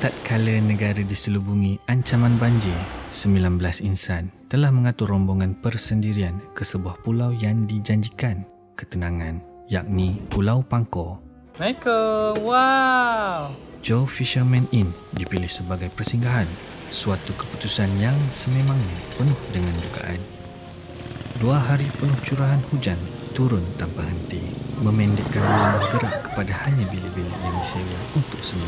Tatkala negara diselubungi ancaman banjir, 19 insan telah mengatur rombongan persendirian ke sebuah pulau yang dijanjikan ketenangan, yakni Pulau Pangkor. Assalamualaikum. Wow. Joe Fisherman Inn dipilih sebagai persinggahan, suatu keputusan yang sememangnya penuh dengan dugaan. 2 hari penuh curahan hujan turun tanpa henti, memendekkan ruang gerak kepada hanya bilik-bilik yang disewa untuk 19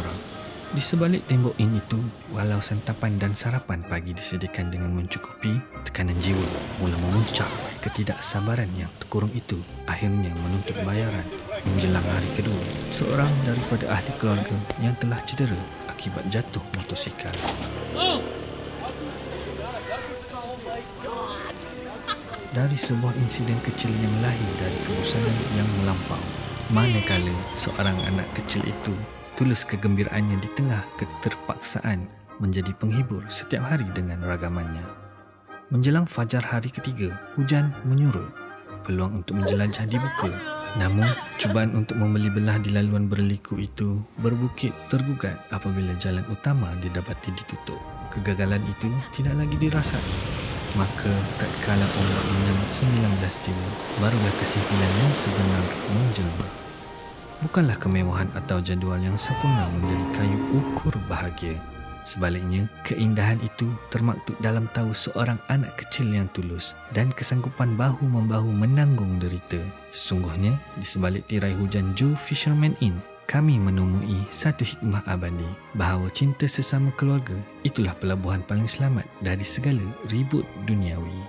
orang. Di sebalik tembok inn itu, walau santapan dan sarapan pagi disediakan dengan mencukupi, tekanan jiwa mula memuncak. Ketidaksabaran yang terkurung itu akhirnya menuntut bayaran. Menjelang hari kedua, seorang daripada ahli keluarga yang telah cedera akibat jatuh motosikal. Dari sebuah insiden kecil yang lahir dari kebosanan yang melampau, manakala seorang anak kecil itu tulus kegembiraannya di tengah keterpaksaan menjadi penghibur setiap hari dengan ragamannya. Menjelang fajar hari ketiga, hujan menyurut. Peluang untuk menjelajah dibuka. Namun, cubaan untuk membeli belah di laluan berliku itu berbukit tergugat apabila jalan utama didapati ditutup. Kegagalan itu tidak lagi dirasai. Maka, tatkala ombak menyambut 19 jiwa, barulah kesimpulan yang sebenar menjelma. Bukanlah kemewahan atau jadual yang sempurna menjadi kayu ukur bahagia. Sebaliknya, keindahan itu termaktub dalam tahu seorang anak kecil yang tulus dan kesanggupan bahu-membahu menanggung derita. Sesungguhnya, di sebalik tirai hujan Joe Fisherman Inn, kami menemui satu hikmah abadi bahawa cinta sesama keluarga itulah pelabuhan paling selamat dari segala ribut duniawi.